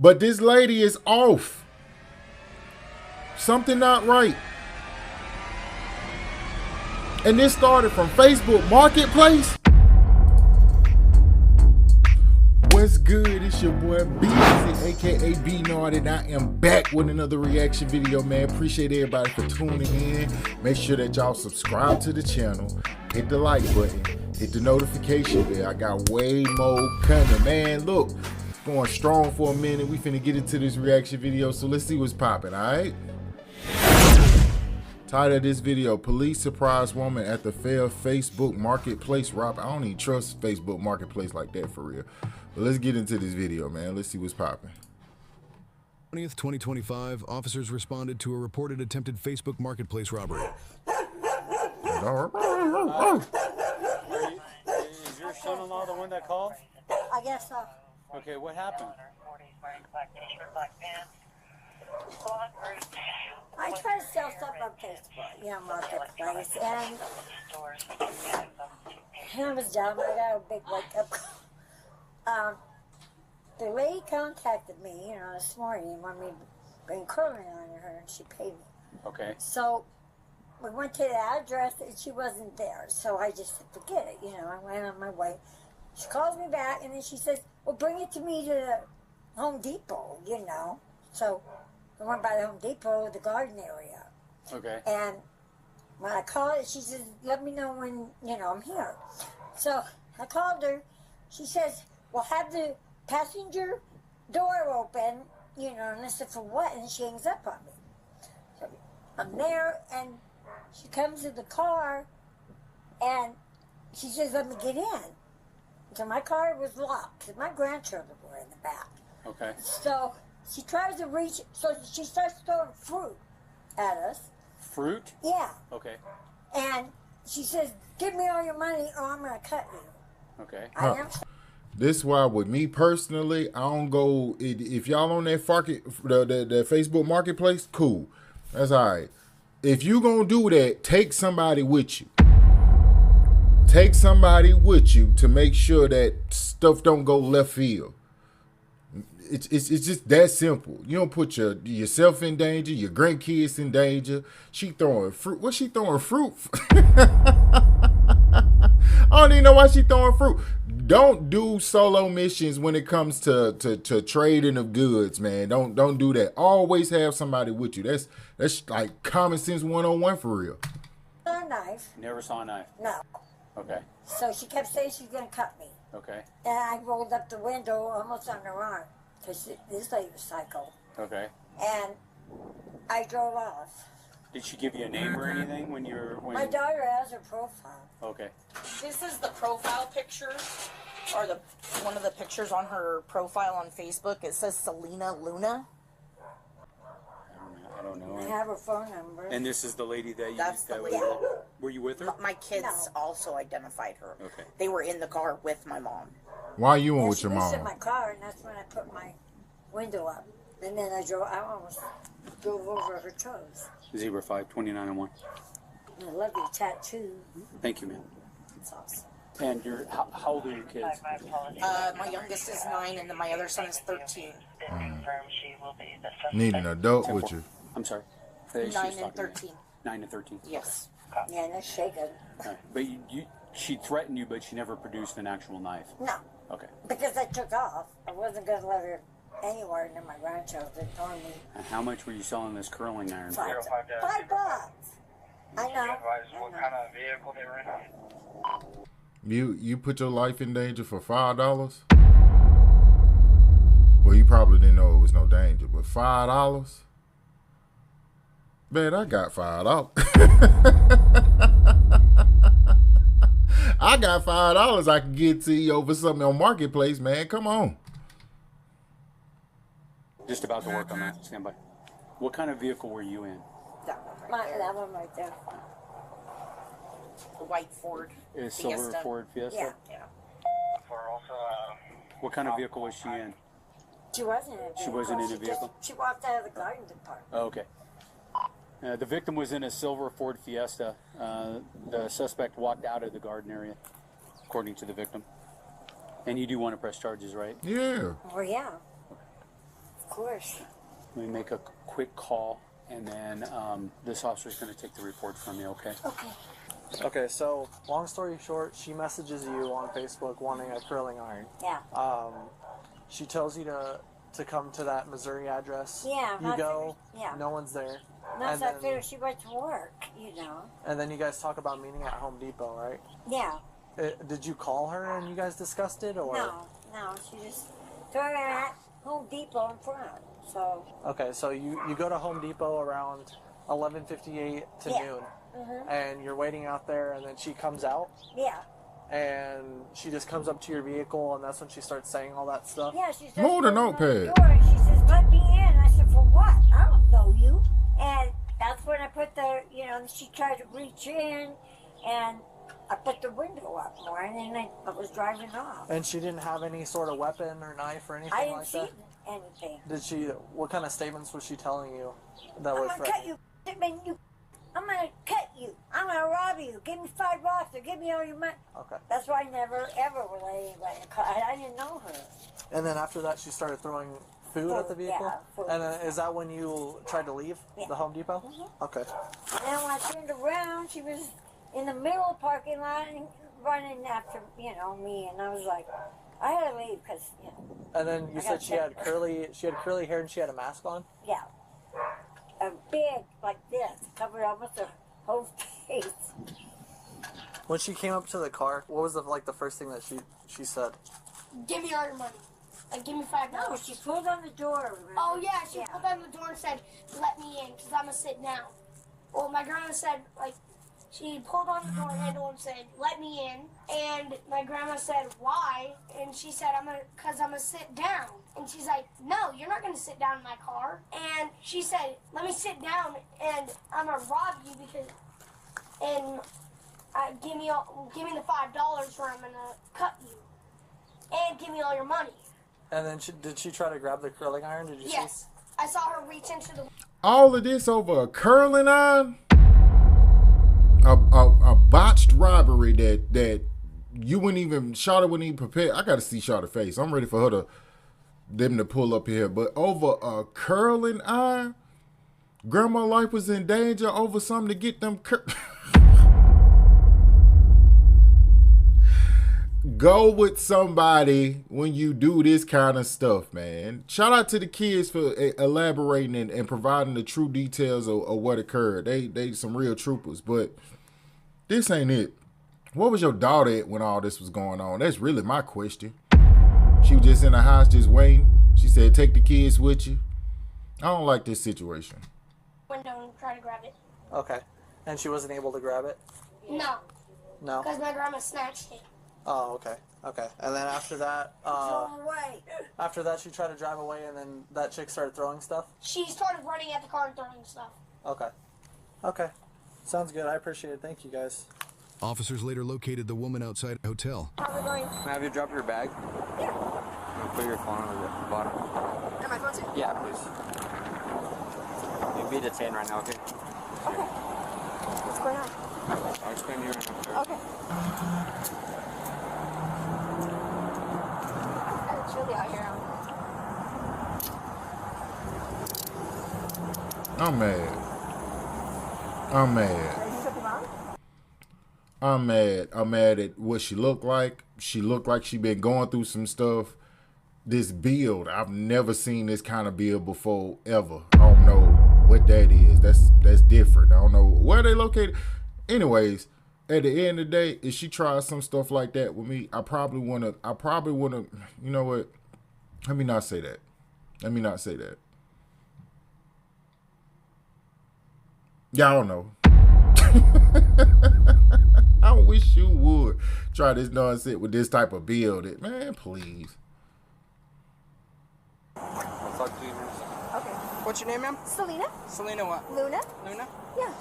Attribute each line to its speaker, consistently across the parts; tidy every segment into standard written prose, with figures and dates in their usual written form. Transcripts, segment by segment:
Speaker 1: But this lady is off. Something not right. And this started from Facebook Marketplace. What's good? It's your boy Beezy, aka B Nard, and I am back with another reaction video, man. Appreciate everybody for tuning in. Make sure that y'all subscribe to the channel, hit the like button, hit the notification bell. I got way more coming, man. Look, going strong for a minute. We finna get into this reaction video, so let's see what's popping, all right? Title of this video: Police surprise woman at the failed Facebook Marketplace robbery. I don't even trust Facebook Marketplace like that for real. But let's get into this video, man. Let's see what's popping.
Speaker 2: 20th, 2025, officers responded to a reported attempted Facebook Marketplace robbery.
Speaker 3: Is your son-in-law the one that called?
Speaker 4: I guess so.
Speaker 3: Okay, what happened?
Speaker 4: I try to sell stuff on Facebook, Marketplace, and I was down. I got a big wake-up call. The lady contacted me, this morning and wanted me to bring curling on her, and she paid me.
Speaker 3: Okay.
Speaker 4: So we went to the address, and she wasn't there. So I just said, forget it. I went on my way. She calls me back, and then she says, well, bring it to me to the Home Depot, So I went by the Home Depot, the garden area.
Speaker 3: Okay.
Speaker 4: And when I called her, she says, let me know when, I'm here. So I called her. She says, well, have the passenger door open, and I said, for what? And she hangs up on me. So I'm there, and she comes to the car, and she says, let me get in. So my car was locked, because my grandchildren were in the back.
Speaker 3: Okay.
Speaker 4: So she tries to reach, so she starts throwing fruit at us.
Speaker 3: Fruit?
Speaker 4: Yeah.
Speaker 3: Okay.
Speaker 4: And she says, give me all your money or I'm going to cut you.
Speaker 3: Okay.
Speaker 4: I am.
Speaker 1: This why with me personally, I don't go, if y'all on that the Facebook Marketplace, cool. That's all right. If you gonna do that, take somebody with you. Take somebody with you to make sure that stuff don't go left field. It's just that simple. You don't put yourself in danger, your grandkids in danger. She throwing fruit. What's she throwing fruit? I don't even know why she throwing fruit. Don't do solo missions when it comes to trading of goods, man. Don't do that. Always have somebody with you. That's like common sense 101 for real.
Speaker 4: A knife.
Speaker 3: Never saw a knife?
Speaker 4: No.
Speaker 3: Okay.
Speaker 4: So she kept saying she's going to cut me.
Speaker 3: Okay.
Speaker 4: And I rolled up the window almost on her arm because this lady was psycho.
Speaker 3: Okay.
Speaker 4: And I drove off.
Speaker 3: Did she give you a name or anything when you were...
Speaker 4: My daughter has her profile.
Speaker 3: Okay.
Speaker 5: This is the profile picture, or one of the pictures on her profile on Facebook. It says Selena Luna.
Speaker 3: I don't know.
Speaker 4: I have her phone number.
Speaker 3: And this is the lady that you...
Speaker 5: That's the lady.
Speaker 3: Were you with her?
Speaker 5: My kids also identified her.
Speaker 3: Okay.
Speaker 5: They were in the car with my mom.
Speaker 1: Why you went with your
Speaker 4: She was
Speaker 1: mom?
Speaker 4: in my car, and that's when I put my window up. And then I almost drove over her toes.
Speaker 3: 05-2901.
Speaker 4: I love your tattoo.
Speaker 3: Thank you, man.
Speaker 4: It's awesome.
Speaker 3: And how old are your kids?
Speaker 5: My youngest is 9, and then my other son is 13.
Speaker 1: Need an adult with you.
Speaker 3: I'm sorry.
Speaker 5: 9 and 13.
Speaker 3: 9 and 13.
Speaker 5: Yes.
Speaker 4: Yeah, that's shaking.
Speaker 3: Right. But she threatened you, but she never produced an actual knife.
Speaker 4: No,
Speaker 3: Okay.
Speaker 4: because I took off. I wasn't going to let her anywhere near my grandchildren or me.
Speaker 3: And how much were you selling this curling iron for?
Speaker 4: $5. I know.
Speaker 6: What kind of vehicle they were in?
Speaker 1: You put your life in danger for $5? Well, you probably didn't know it was no danger, but $5? Man, I got $5. I got $5 I can get to you over something on Marketplace, man. Come on.
Speaker 3: Just about to work on that. Stand by. What kind of vehicle were you in?
Speaker 4: That one right there.
Speaker 5: The white Ford
Speaker 3: A silver
Speaker 5: Fiesta.
Speaker 3: Ford Fiesta?
Speaker 4: Yeah.
Speaker 6: For also,
Speaker 3: What kind of vehicle was she in?
Speaker 4: She wasn't in a vehicle.
Speaker 3: She wasn't in a vehicle?
Speaker 4: She walked out of the garden department.
Speaker 3: Oh, okay. The victim was in a silver Ford Fiesta. The suspect walked out of the garden area, according to the victim. And you do want to press charges, right?
Speaker 1: Yeah.
Speaker 4: Well, yeah. Of course.
Speaker 3: Let me make a quick call, and then this officer's going to take the report from you, okay?
Speaker 4: Okay.
Speaker 7: Okay, so long story short, she messages you on Facebook wanting a curling iron.
Speaker 4: Yeah.
Speaker 7: She tells you to come to that Missouri address.
Speaker 4: Yeah.
Speaker 7: You go.
Speaker 4: Yeah.
Speaker 7: No one's there.
Speaker 4: No,
Speaker 7: And
Speaker 4: so I
Speaker 7: then-
Speaker 4: figured she went to work, you know.
Speaker 7: And then you guys talk about meeting at Home Depot, right?
Speaker 4: Yeah.
Speaker 7: Did you call her and you guys discussed it, or?
Speaker 4: No, she just threw her at Home Depot in front. So.
Speaker 7: Okay, so you go to Home Depot around 11:58 to
Speaker 4: Yeah.
Speaker 7: noon,
Speaker 4: Mm-hmm.
Speaker 7: and you're waiting out there, and then she comes out,
Speaker 4: Yeah.
Speaker 7: and she just comes up to your vehicle, and that's when she starts saying all that stuff.
Speaker 4: Yeah, she says,
Speaker 1: More than
Speaker 4: "Open the
Speaker 1: notepad."
Speaker 4: door," and she says, "Let me in." I said, "For what? I don't know you." And that's when I put the, you know, she tried to reach in, and I put the window up more, and then I was driving off.
Speaker 7: And she didn't have any sort of weapon or knife or anything
Speaker 4: I didn't
Speaker 7: like
Speaker 4: see
Speaker 7: that?
Speaker 4: anything.
Speaker 7: Did she, what kind of statements was she telling you that
Speaker 4: I'm
Speaker 7: were
Speaker 4: gonna cut
Speaker 7: threatening?
Speaker 4: you. I'm gonna cut you. I'm gonna rob you. Give me $5 or give me all your money.
Speaker 7: Okay.
Speaker 4: That's why I never ever would let anybody cut. I didn't know her.
Speaker 7: And then after that, she started throwing food at the
Speaker 4: Food,
Speaker 7: vehicle?
Speaker 4: yeah, food.
Speaker 7: And then is that when you tried to leave
Speaker 4: Yeah.
Speaker 7: the Home Depot?
Speaker 4: Mhm.
Speaker 7: Okay.
Speaker 4: And then when I turned around, she was in the middle of the parking lot and running after, you know, me. And I was like, I had to leave because, you know,
Speaker 7: And then you
Speaker 4: I
Speaker 7: said
Speaker 4: got
Speaker 7: she had
Speaker 4: temper.
Speaker 7: curly hair and she had a mask on?
Speaker 4: yeah. A big, like this, covered almost her whole face.
Speaker 7: When she came up to the car, what was the first thing that she said?
Speaker 8: Give me all your money. Like, give me $5.
Speaker 4: No, she pulled on the door. Remember?
Speaker 8: Oh, yeah, she pulled on the door and said, let me in, because I'm going to sit down. Well, my grandma said, like, she pulled on the door handle and said, let me in. And my grandma said, why? And she said, because I'm going to sit down. And she's like, no, you're not going to sit down in my car. And she said, let me sit down and I'm going to rob you and give me the $5 or I'm going to cut you. And give me all your money.
Speaker 7: And then did she try to grab the curling iron? Did you
Speaker 8: Yes. I saw her reach into the...
Speaker 1: All of this over a curling iron? A botched robbery that you wouldn't even, Shawty wouldn't even prepare. I gotta see Shawty's face. I'm ready for them to pull up here. But over a curling iron? Grandma's life was in danger over something to get them Go with somebody when you do this kind of stuff, man. Shout out to the kids for elaborating and providing the true details of what occurred. They some real troopers, but this ain't it. What was your daughter at when all this was going on? That's really my question. She was just in the house just waiting. She said, take the kids with you. I don't like this situation.
Speaker 8: window and try to grab it.
Speaker 7: Okay. And she wasn't able to grab it?
Speaker 8: No,
Speaker 7: No?
Speaker 8: because my grandma snatched it.
Speaker 7: Oh, okay. Okay. And then after that,
Speaker 4: Throw away.
Speaker 7: after that she tried to drive away and then that chick started throwing stuff?
Speaker 8: She started running at the car and throwing stuff.
Speaker 7: Okay. Okay. Sounds good. I appreciate it. Thank you, guys.
Speaker 2: Officers later located the woman outside a hotel.
Speaker 9: Can I have you drop your bag?
Speaker 4: Yeah.
Speaker 9: Put your phone on the bottom.
Speaker 4: Am I going to?
Speaker 9: Yeah, please. You'll be detained right now, okay?
Speaker 4: Okay. What's going on?
Speaker 9: I'll explain to you right now.
Speaker 4: Okay. It's chilly out here.
Speaker 1: I'm mad. I'm mad. I'm mad. I'm mad at what she looked like. She looked like she been going through some stuff. This build, I've never seen this kind of build before, ever. I don't know what that is. That's different. I don't know where they located. Anyways, at the end of the day, if she tries some stuff like that with me, I probably wanna, you know what? Let me not say that. Y'all know. I wish you would try this nonsense with this type of build. Man, please.
Speaker 9: I'll talk to you in a second.
Speaker 10: Okay.
Speaker 9: What's your name, ma'am?
Speaker 10: Selena?
Speaker 9: Selena what?
Speaker 10: Luna?
Speaker 9: Luna?
Speaker 10: Yeah.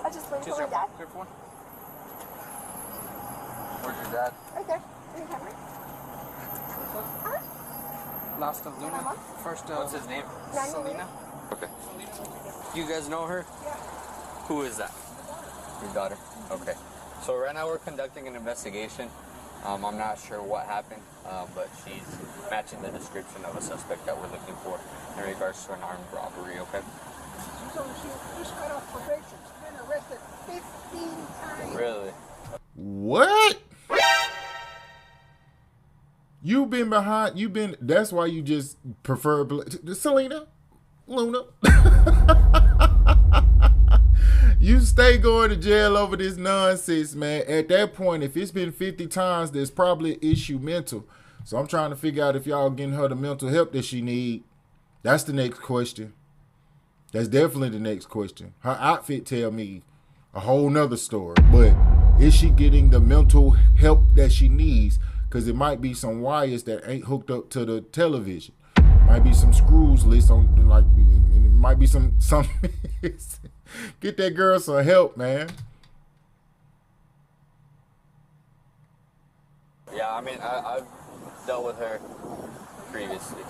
Speaker 10: I just waiting for my dad.
Speaker 9: Clear for one. Where's your dad?
Speaker 10: Right there. In the camera.
Speaker 9: Last of Luna?
Speaker 10: Mama?
Speaker 9: First, what's his name?
Speaker 10: Nani
Speaker 9: Selena? Okay. You guys know her? Yeah. Who is that? Your daughter. Okay. So right now we're conducting an investigation. I'm not sure what happened, but she's matching the description of a suspect that we're looking for in regards to an armed robbery, okay?
Speaker 11: She's cut off probation. She's been arrested 15 times.
Speaker 9: Really?
Speaker 1: What? You've been behind, that's why you just prefer, Selena, Luna. You stay going to jail over this nonsense, man. At that point, if it's been 50 times, there's probably an issue mental. So I'm trying to figure out if y'all getting her the mental help that she need. That's the next question. That's definitely the next question. Her outfit tell me a whole nother story. But is she getting the mental help that she needs? Because it might be some wires that ain't hooked up to the television. Might be some screws loose on, like, and it might be some Get that girl some help, man.
Speaker 9: Yeah, I mean, I've dealt with her previously.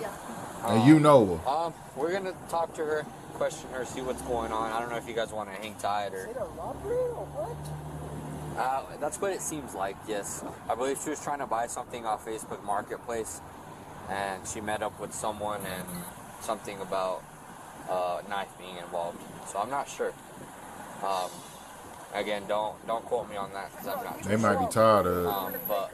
Speaker 1: And you know her.
Speaker 9: We're going to talk to her, question her, see what's going on. I don't know if you guys want to hang tight or...
Speaker 11: Is it a robbery or what?
Speaker 9: That's what it seems like, yes. I believe she was trying to buy something off Facebook Marketplace, and she met up with someone and something about knife being involved. So I'm not sure. Again, don't quote me on that because I'm not sure.
Speaker 1: They might be tired of it.
Speaker 9: But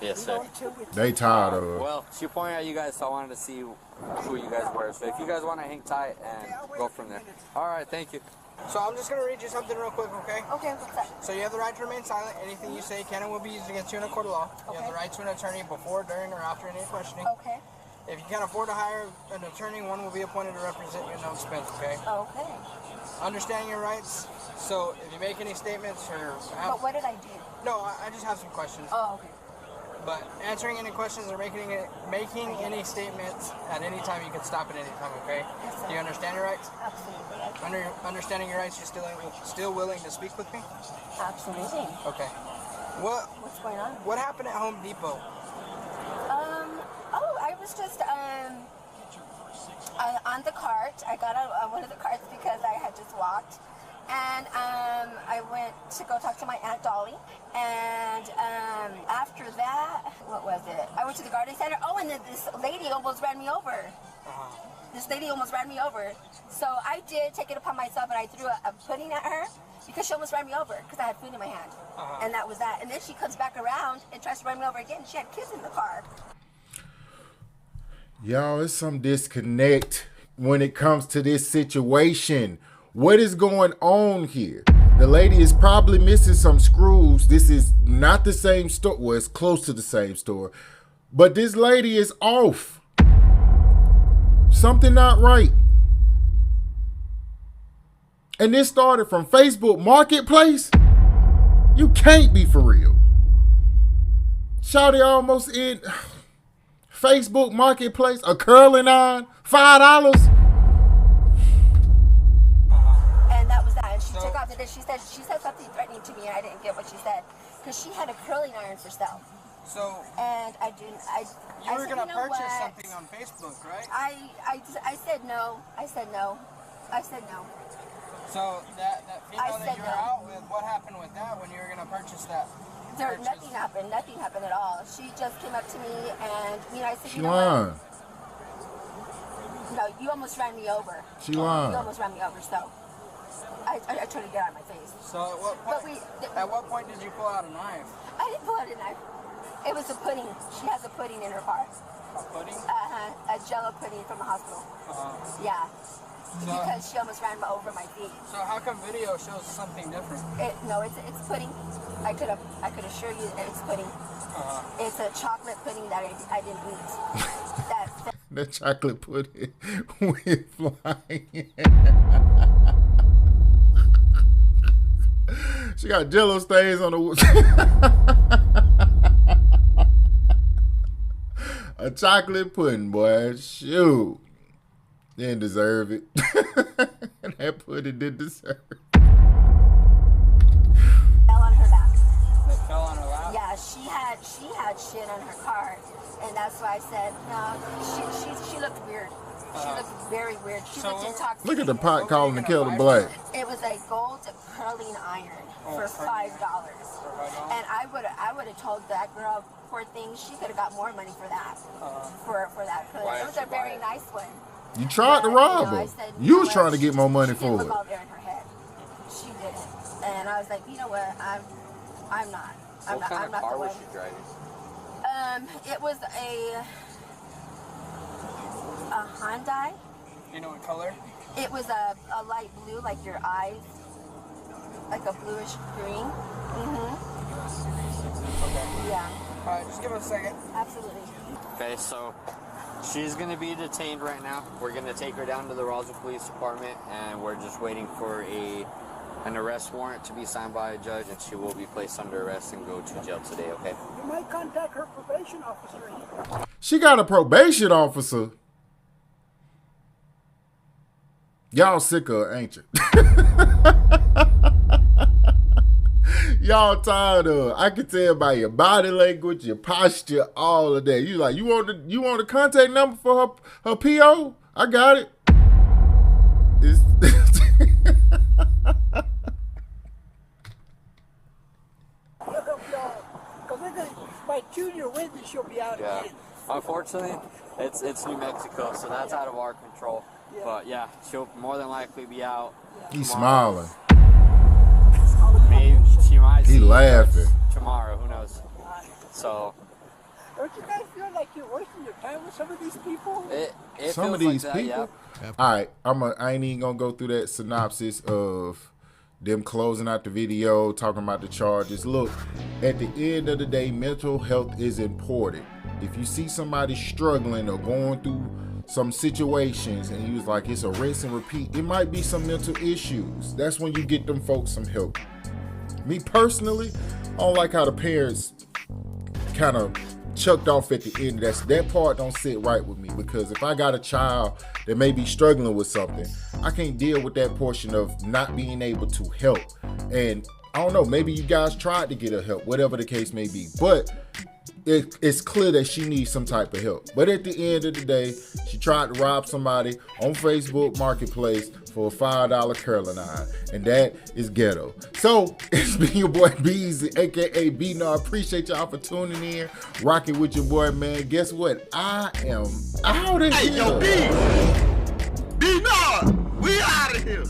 Speaker 9: yes, sir.
Speaker 1: They tired of it.
Speaker 9: Well, she pointed at you guys, so I wanted to see who you guys were. So if you guys want to hang tight and go from there. All right, thank you.
Speaker 12: So I'm just going to read you something real quick, okay?
Speaker 8: Okay, what's that?
Speaker 12: So you have the right to remain silent. Anything you say can and will be used against you in a court of law.
Speaker 8: Okay.
Speaker 12: You have the right to an attorney before, during, or after any questioning.
Speaker 8: Okay.
Speaker 12: If you can't afford to hire an attorney, one will be appointed to represent you at no expense, okay?
Speaker 8: Okay.
Speaker 12: Understanding your rights. So if you make any statements or...
Speaker 8: But what did I do?
Speaker 12: No, I just have some questions.
Speaker 8: Oh, okay.
Speaker 12: But answering any questions or making any statements at any time, you can stop at any time, okay?
Speaker 8: Yes, sir.
Speaker 12: Do you understand your rights?
Speaker 8: Absolutely.
Speaker 12: Understanding your rights, you're still willing to speak with me?
Speaker 8: Absolutely.
Speaker 12: Okay.
Speaker 8: What's going on?
Speaker 12: What happened at Home Depot?
Speaker 8: I was just on the cart. I got on one of the carts because I had just walked. And I went to go talk to my Aunt Dolly. And after that, what was it? I went to the garden center. Oh, and then this lady almost ran me over. This lady almost ran me over. So I did take it upon myself, and I threw a pudding at her because she almost ran me over because I had food in my hand. And that was that. And then she comes back around and tries to run me over again. She had kids in the car.
Speaker 1: Y'all, it's some disconnect when it comes to this situation. What is going on here? The lady is probably missing some screws. This is not the same store. Well, it's close to the same store. But this lady is off. Something not right. And this started from Facebook Marketplace? You can't be for real. Shawty almost in Facebook Marketplace, a curling iron, $5.
Speaker 8: And that was that. And she took off the she said something threatening to me, and I didn't get what she said because she had a curling iron for sale.
Speaker 12: So.
Speaker 8: And I didn't.
Speaker 12: You were gonna purchase something on Facebook, right?
Speaker 8: I said no. I said no. I said no.
Speaker 12: So that female that you were out with, what happened with that when you were gonna purchase that?
Speaker 8: Nothing happened. Nothing happened at all. She just came up to me and I said,
Speaker 1: you know what?
Speaker 8: No, you almost ran me over.
Speaker 1: She lied.
Speaker 8: You almost ran me over, so I tried to get out of my face.
Speaker 12: So at what point did you pull out a knife?
Speaker 8: I didn't pull out a knife. It was a pudding. She has a pudding in her car.
Speaker 12: A pudding?
Speaker 8: A Jello pudding from the hospital. Yeah. Because she almost ran over my feet.
Speaker 12: So how come video shows something different?
Speaker 8: No, it's pudding. I could assure you it's pudding. It's a chocolate pudding that I didn't eat.
Speaker 1: The chocolate pudding went flying. She got Jello stains on the a chocolate pudding, boy. Shoot. They didn't deserve it. That pudding didn't deserve it.
Speaker 8: Fell on her back.
Speaker 12: They fell on her lap?
Speaker 8: Yeah, she had shit on her car, and that's why I said no. She looked weird. She looked very weird. She looked intoxicated.
Speaker 1: Look at the pot calling the kettle black.
Speaker 8: It was
Speaker 10: was a gold curling iron for $5. And I would have told that girl, poor thing, she could have got more money for that. For that. It was a very nice one.
Speaker 1: You tried to rob her. You was trying to get more money for it.
Speaker 10: All there in her head. She didn't. And I was like, you know what? I'm not.
Speaker 9: What kind of car was she driving?
Speaker 10: It was a Hyundai.
Speaker 12: You know what color?
Speaker 10: It was a light blue, like your eyes, like a bluish green.
Speaker 12: Okay.
Speaker 10: Yeah.
Speaker 12: All right, just give us a second.
Speaker 10: Absolutely.
Speaker 9: Okay, so she's gonna be detained right now. We're gonna take her down to the Roswell Police Department, and we're just waiting for an arrest warrant to be signed by a judge, and she will be placed under arrest and go to jail today. Okay.
Speaker 11: You might contact her probation officer.
Speaker 1: She got a probation officer. Y'all sick of her, ain't you? Y'all tired of her. I can tell by your body language, your posture, all of that. You like, you want the contact number for her PO? I got it. It's
Speaker 11: Look up, y'all, because by Tuesday or Wednesday she'll be out again.
Speaker 9: Unfortunately, it's New Mexico, so that's out of our control.
Speaker 11: Yeah.
Speaker 9: But yeah, she'll more than likely be out.
Speaker 1: He's
Speaker 9: tomorrow.
Speaker 1: smiling.
Speaker 9: Maybe she might.
Speaker 1: He laughing.
Speaker 9: Tomorrow, who knows? So.
Speaker 11: Don't you guys feel like you're wasting your time with some of these people?
Speaker 9: It
Speaker 1: Some of
Speaker 9: feels
Speaker 1: these
Speaker 9: like that,
Speaker 1: people.
Speaker 9: yeah.
Speaker 1: All right, I ain't even gonna go through that synopsis of them closing out the video, talking about the charges. Look, at the end of the day, mental health is important. If you see somebody struggling or going through some situations and you was like, it's a rinse and repeat, it might be some mental issues. That's when you get them folks some help. Me personally, I don't like how the parents kind of chucked off at the end. That part don't sit right with me, because if I got a child that may be struggling with something, I can't deal with that portion of not being able to help. And I don't know, maybe you guys tried to get her help, whatever the case may be, but it's clear that she needs some type of help. But at the end of the day, she tried to rob somebody on Facebook Marketplace for a $5 curling iron, and that is ghetto. So it's been your boy Beezy, aka B-Nar. Appreciate y'all for tuning in, rocking with your boy, man. Guess what? I am out of here.
Speaker 13: Hey, yo, B-Nar, we out of here.